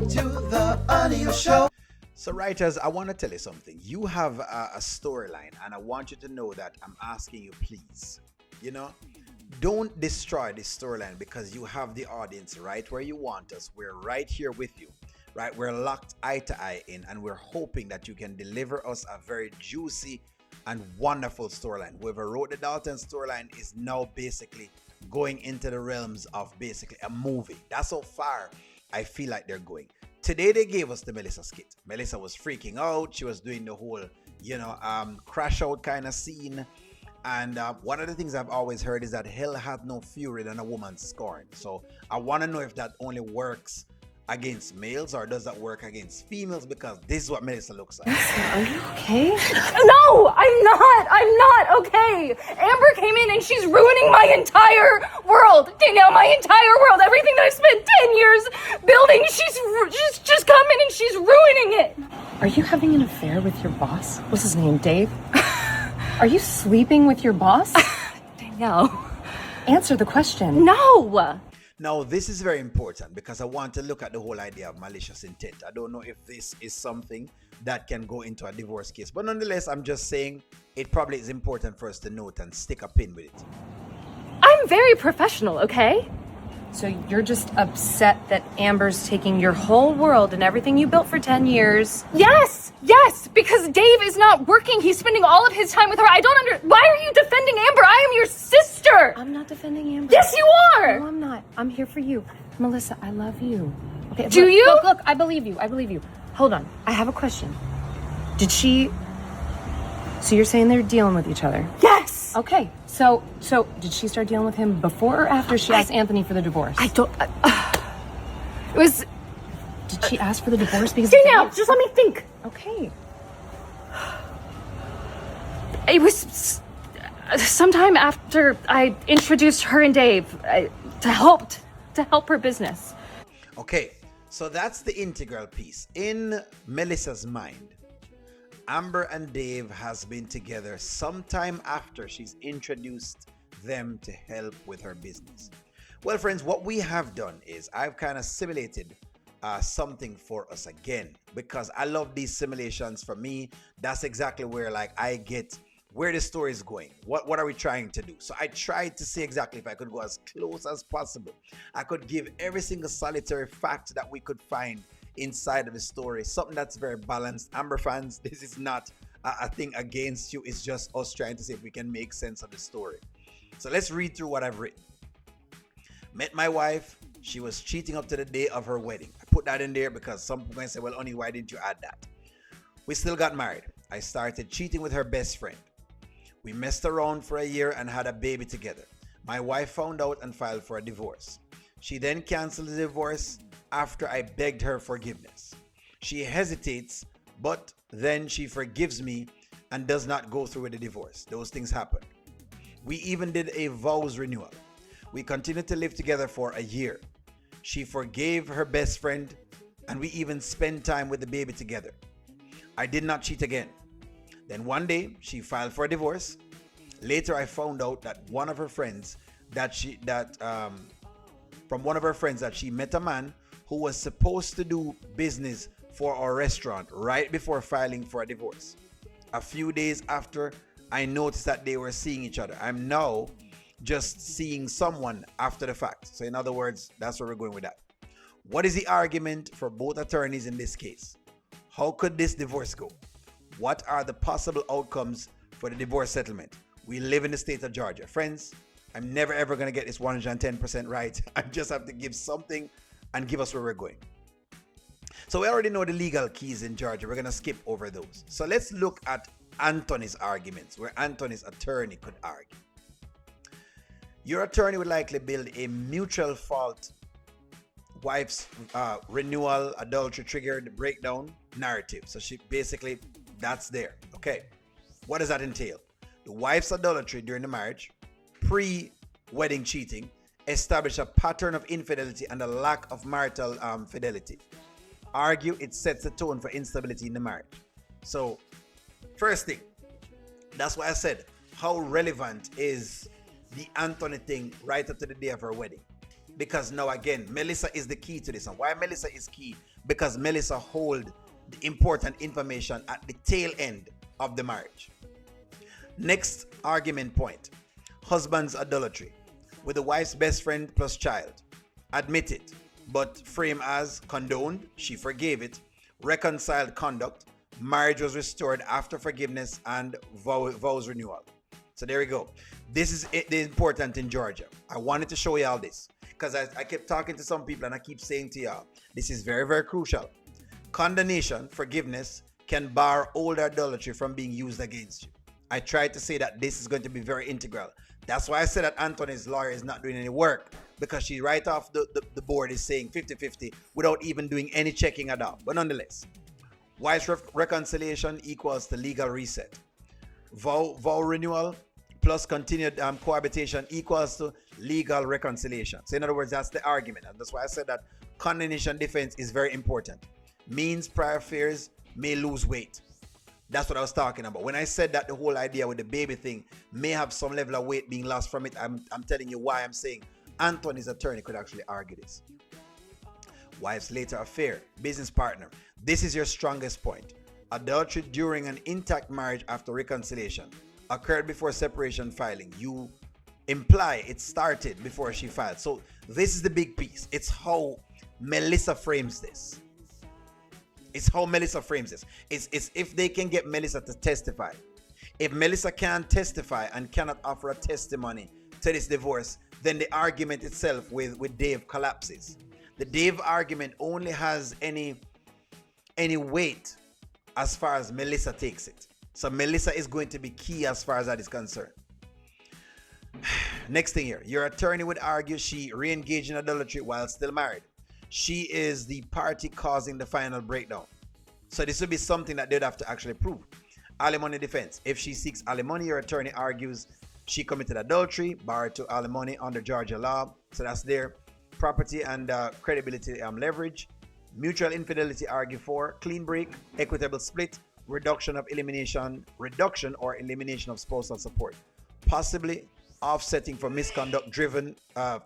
to the audio show. So, writers, I want to tell you something. You have a storyline, and I want you to know that I'm asking you, please. You know, don't destroy this storyline because you have the audience right where you want us. We're right here with you, right? We're locked eye to eye in, and we're hoping that you can deliver us a very juicy and wonderful storyline. Whoever wrote the Dalton storyline is now basically going into the realms of basically a movie. That's how far I feel like they're going. Today they gave us the Melissa skit. Melissa was freaking out. She was doing the whole, crash out kind of scene. And one of the things I've always heard is that hell hath no fury than a woman scorned. So I want to know if that only works against males or does that work against females, because this is what Melissa looks like. Are you okay? No, I'm not okay. Amber came in and she's ruining my entire world. Danielle, my entire world. Everything that I've spent 10 years building, she's just come in and she's ruining it. Are you having an affair with your boss? What's his name, Dave? Are you sleeping with your boss? Danielle. Answer the question. No. Now, this is very important because I want to look at the whole idea of malicious intent. I don't know if this is something that can go into a divorce case, but nonetheless, I'm just saying it probably is important for us to note and stick a pin with it. I'm very professional, okay? So you're just upset that Amber's taking your whole world and everything you built for 10 years? Yes, because Dave is not working. He's spending all of his time with her. Why are you defending Amber? I am your sister. I'm not defending Amber. Yes, you are. No, I'm not. I'm here for you. Melissa, I love you. Okay. Do you? Look, I believe you. Hold on. I have a question. So you're saying they're dealing with each other? Yes. Okay. So did she start dealing with him before or after she asked Anthony for the divorce? It was... Did she ask for the divorce because... Danielle, just let me think. Okay. It was sometime after I introduced her and Dave to help her business. Okay, so that's the integral piece. In Melissa's mind, Amber and Dave has been together sometime after she's introduced them to help with her business. Well, friends, what we have done is I've kind of simulated something for us again, because I love these simulations. For me, that's exactly where I get where the story is going. What are we trying to do? So I tried to see exactly if I could go as close as possible. I could give every single solitary fact that we could find inside of the story, something that's very balanced. Amber fans, this is not a thing against you. It's just us trying to see if we can make sense of the story. So let's read through what I've written. Met my wife. She was cheating up to the day of her wedding. I put that in there because some people can say, well, Oni, why didn't you add that? We still got married. I started cheating with her best friend. We messed around for a year and had a baby together. My wife found out and filed for a divorce. She then canceled the divorce after I begged her forgiveness. She hesitates, but then she forgives me and does not go through with the divorce. Those things happen. We even did a vows renewal. We continued to live together for a year. She forgave her best friend, and we even spent time with the baby together. I did not cheat again. Then one day, she filed for a divorce. Later, I found out that from one of her friends that she met a man who was supposed to do business for our restaurant right before filing for a divorce. A few days after, I noticed that they were seeing each other. I'm now just seeing someone after the fact. So in other words, that's where we're going with that. What is the argument for both attorneys in this case? How could this divorce go? What are the possible outcomes for the divorce settlement? We live in the state of Georgia. Friends, I'm never ever going to get this 110% right. I just have to give something and give us where we're going. So we already know the legal keys in Georgia. We're going to skip over those. So let's look at Anthony's arguments, where Anthony's attorney could argue. Your attorney would likely build a mutual fault wife's renewal, adultery triggered breakdown narrative. So she basically, that's there. Okay. What does that entail? The wife's adultery during the marriage, pre-wedding cheating, establish a pattern of infidelity and a lack of marital fidelity. Argue it sets the tone for instability in the marriage. So, first thing, that's why I said, how relevant is the Anthony thing right up to the day of her wedding? Because now again, Melissa is the key to this. And why Melissa is key? Because Melissa hold the important information at the tail end of the marriage. Next argument point. Husband's adultery with the wife's best friend plus child. Admit it, but frame as condoned, she forgave it, reconciled conduct, marriage was restored after forgiveness and vows renewal. So there we go. This is important in Georgia. I wanted to show y'all this because I kept talking to some people and I keep saying to y'all, this is very, very crucial. Condemnation, forgiveness, can bar old adultery from being used against you. I tried to say that this is going to be very integral. That's why I said that Anthony's lawyer is not doing any work, because she right off the board is saying 50-50 without even doing any checking at all. But nonetheless, wife's reconciliation equals to legal reset. Vow renewal plus continued cohabitation equals to legal reconciliation. So in other words, that's the argument. And that's why I said that condemnation defense is very important. Means prior affairs may lose weight. That's what I was talking about. When I said that the whole idea with the baby thing may have some level of weight being lost from it, I'm telling you why I'm saying Anthony's attorney could actually argue this. Wife's later affair, business partner. This is your strongest point. Adultery during an intact marriage after reconciliation occurred before separation filing. You imply it started before she filed. So this is the big piece. It's how Melissa frames this. It's if they can get Melissa to testify. If Melissa can't testify and cannot offer a testimony to this divorce, then the argument itself with Dave collapses. The Dave argument only has any weight as far as Melissa takes it. So Melissa is going to be key as far as that is concerned. Next thing here, your attorney would argue she re-engaged in adultery while still married. She is the party causing the final breakdown. So this would be something that they'd have to actually prove. Alimony defense. If she seeks alimony, your attorney argues she committed adultery, barred to alimony under Georgia law. So that's there. Property and credibility leverage. Mutual infidelity argue for. Clean break, equitable split, reduction or elimination of spousal support. Possibly offsetting for misconduct driven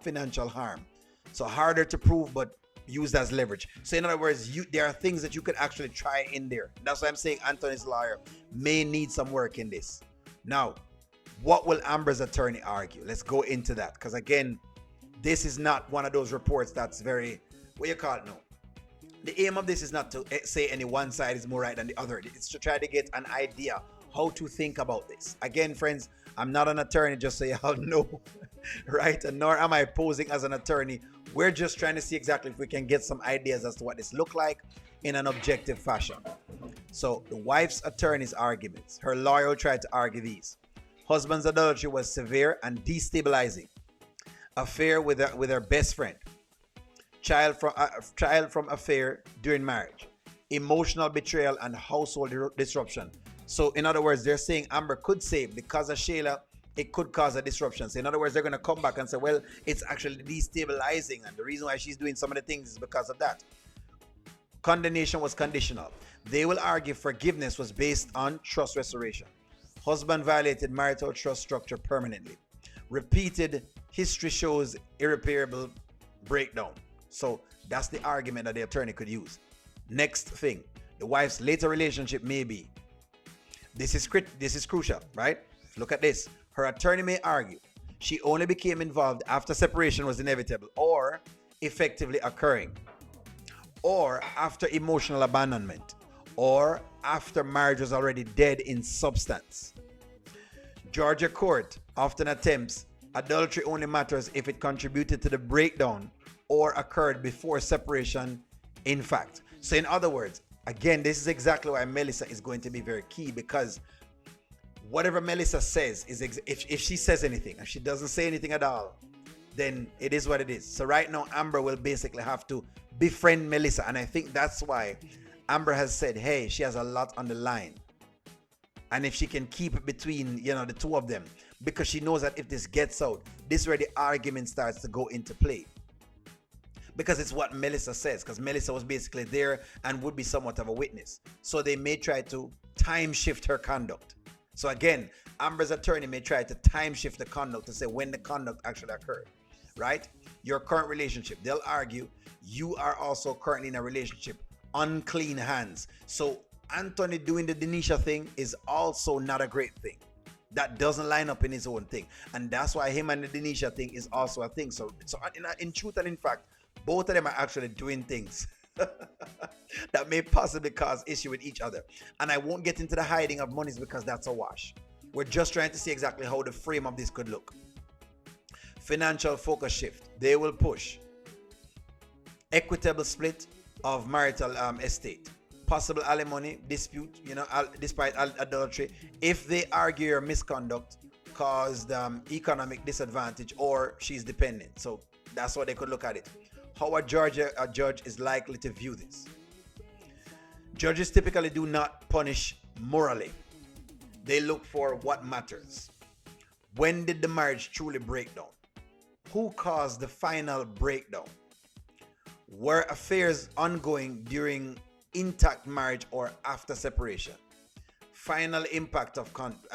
financial harm. So harder to prove, but used as leverage. So in other words, there are things that you could actually try in there. That's why I'm saying Anthony's lawyer may need some work in this. Now, what will Amber's attorney argue? Let's go into that, because again, this is not one of those reports that's very, what you call it now? The aim of this is not to say any one side is more right than the other. It's to try to get an idea how to think about this. Again, friends, I'm not an attorney, just so y'all know, right? And nor am I posing as an attorney. We're just trying to see exactly if we can get some ideas as to what this look like in an objective fashion. So the wife's attorney's arguments, her lawyer will try to argue these. Husband's adultery was severe and destabilizing. Affair with her best friend. Child from affair during marriage. Emotional betrayal and household disruption. So in other words, they're saying Amber could say because of Shayla, it could cause a disruption. So in other words, they're going to come back and say, well, it's actually destabilizing. And the reason why she's doing some of the things is because of that. Condemnation was conditional. They will argue forgiveness was based on trust restoration. Husband violated marital trust structure permanently. Repeated history shows irreparable breakdown. So that's the argument that the attorney could use. Next thing, the wife's later relationship may be. This is crucial, right? Look at this. Her attorney may argue she only became involved after separation was inevitable or effectively occurring, or after emotional abandonment, or after marriage was already dead in substance. Georgia court often attempts adultery only matters if it contributed to the breakdown or occurred before separation in fact. So in other words, again, this is exactly why Melissa is going to be very key, because whatever Melissa says is if she says anything, if she doesn't say anything at all, then it is what it is. So right now, Amber will basically have to befriend Melissa. And I think that's why Amber has said, hey, she has a lot on the line. And if she can keep it between, the two of them, because she knows that if this gets out, this is where the argument starts to go into play. Because it's what Melissa says, because Melissa was basically there and would be somewhat of a witness. So they may try to time shift her conduct. So again, Amber's attorney may try to time shift the conduct to say when the conduct actually occurred. right? Your current relationship. They'll argue you are also currently in a relationship, unclean hands. So Anthony doing the Denisha thing is also not a great thing. That doesn't line up in his own thing. And that's why him and the Denisha thing is also a thing. So in truth and in fact, both of them are actually doing things that may possibly cause issue with each other. And I won't get into the hiding of monies because that's a wash. We're just trying to see exactly how the frame of this could look. Financial focus shift. They will push. Equitable split of marital estate. Possible alimony dispute, despite adultery. If they argue your misconduct caused economic disadvantage or she's dependent. So that's what they could look at it. How a judge is likely to view this. Judges typically do not punish morally. They look for what matters. When did the marriage truly break down? Who caused the final breakdown? Were affairs ongoing during intact marriage or after separation? Final impact of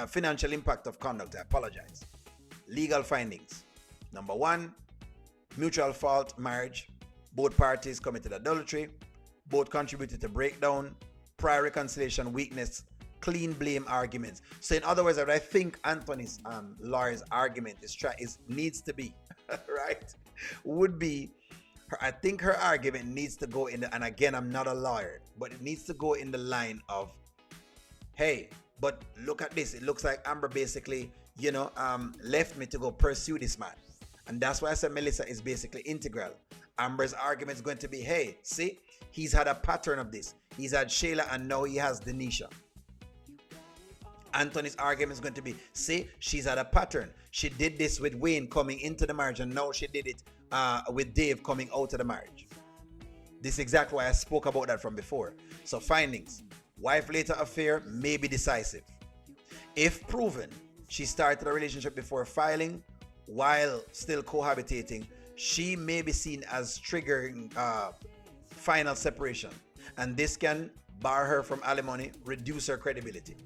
financial impact of conduct. I apologize. Legal findings. Number 1, mutual fault marriage. Both parties committed adultery. Both contributed to breakdown. Prior reconciliation weakness. Clean blame arguments. So in other words, what I think Anthony's lawyer's argument needs to be right would be, I think her argument needs to go in and again, I'm not a lawyer, but it needs to go in the line of, hey, but look at this. It looks like Amber basically, left me to go pursue this man. And that's why I said Melissa is basically integral. Amber's argument is going to be, hey, see, he's had a pattern of this. He's had Shayla and now he has Denisha. Anthony's argument is going to be, see, she's had a pattern. She did this with Wayne coming into the marriage and now she did it with Dave coming out of the marriage. This is exactly why I spoke about that from before. So findings. Wife later affair may be decisive. If proven, she started a relationship before filing while still cohabitating, she may be seen as triggering final separation. And this can bar her from alimony, reduce her credibility.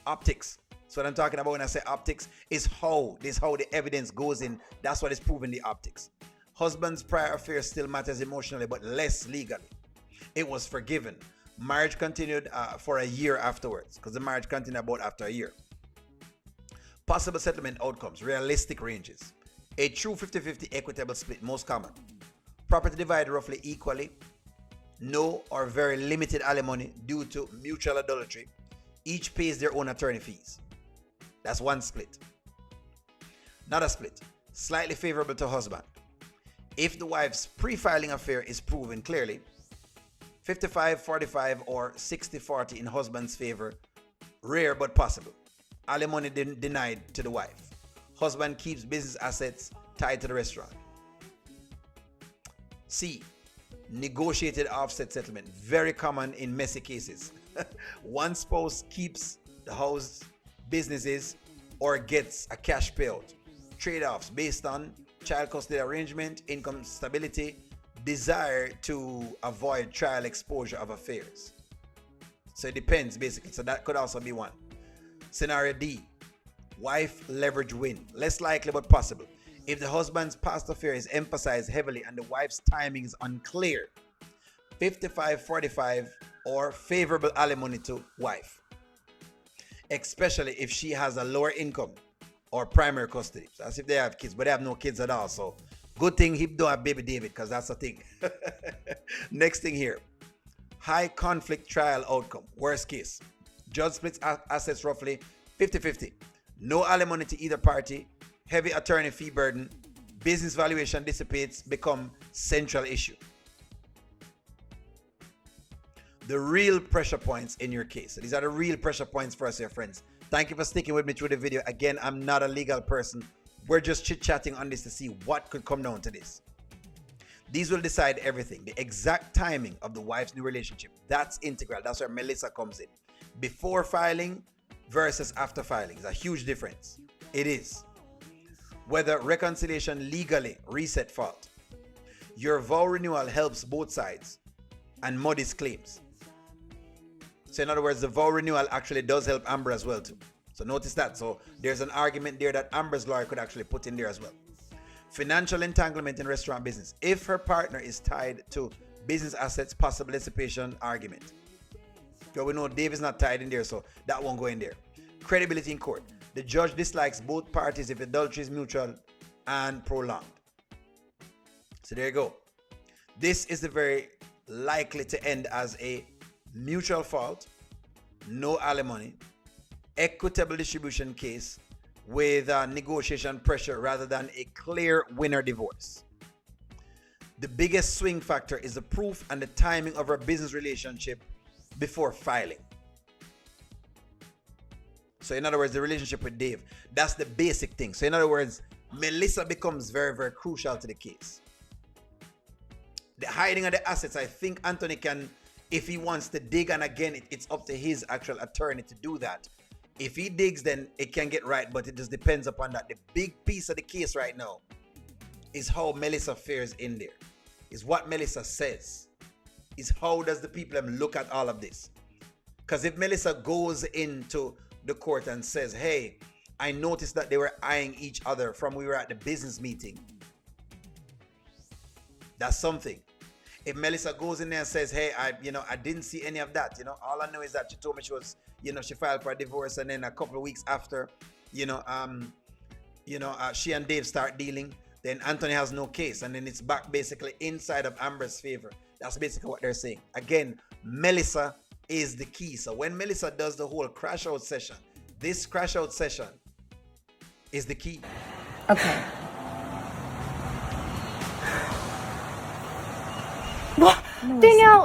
Optics. So what I'm talking about when I say optics is how the evidence goes in. That's what is proving the optics. Husband's prior affair still matters emotionally, but less legally. It was forgiven. Marriage continued for a year afterwards, because the marriage continued about after a year. Possible settlement outcomes, realistic ranges. A true 50-50 equitable split, most common. Property divided roughly equally. No or very limited alimony due to mutual adultery. Each pays their own attorney fees. That's one split. Not a split. Slightly favorable to husband. If the wife's pre-filing affair is proven clearly, 55-45 or 60-40 in husband's favor. Rare but possible. Alimony denied to the wife. Husband keeps business assets tied to the restaurant. C. Negotiated offset settlement. Very common in messy cases. One spouse keeps the house, businesses, or gets a cash payout. Trade-offs based on child custody arrangement, income stability, desire to avoid trial exposure of affairs. So it depends basically. So that could also be one. Scenario D. Wife leverage win. Less likely but possible. If the husband's past affair is emphasized heavily and the wife's timing is unclear, 55-45 or favorable alimony to wife, especially if she has a lower income or primary custody. So as if they have kids, but they have no kids at all. So good thing he don't have baby David, because that's the thing. Next thing here, high conflict trial outcome. Worst case, judge splits assets roughly 50-50. No alimony to either party. Heavy attorney fee burden. Business valuation dissipates, become central issue. The real pressure points in your case. So these are the real pressure points for us here, friends. Thank you for sticking with me through the video. Again, I'm not a legal person. We're just chit-chatting on this to see what could come down to this. These will decide everything. The exact timing of the wife's new relationship. That's integral. That's where Melissa comes in. Before filing versus after filing is a huge difference. It is. Whether reconciliation legally reset fault. Your vow renewal helps both sides and muddies claims. So in other words, the vow renewal actually does help Amber as well too. So notice that. So there's an argument there that Amber's lawyer could actually put in there as well. Financial entanglement in restaurant business. If her partner is tied to business assets, possible dissipation argument. So we know Dave is not tied in there, so that won't go in there. Credibility in court. The judge dislikes both parties if adultery is mutual and prolonged. So there you go. This is the very likely to end as a mutual fault, no alimony, equitable distribution case with negotiation pressure rather than a clear winner divorce. The biggest swing factor is the proof and the timing of her business relationship before filing. So in other words, the relationship with Dave, that's the basic thing. So in other words, Melissa becomes very, very crucial to the case. The hiding of the assets, I think Anthony can, if he wants to dig, and again, it's up to his actual attorney to do that. If he digs, then it can get right, but it just depends upon that. The big piece of the case right now is how Melissa fares in there, is what Melissa says, is how does the people look at all of this. Because if Melissa goes into the court and says, hey, I noticed that they were eyeing each other from we were at the business meeting, that's something. If Melissa goes in there and says, hey, I didn't see any of that, all I know is that she told me she was, she filed for a divorce, and then a couple of weeks after, she and Dave start dealing, then Anthony has no case, and then it's back basically inside of Amber's favor. That's basically what they're saying. Again, Melissa is the key. So when Melissa does the whole crash out session, this crash out session is the key. Okay. Danielle,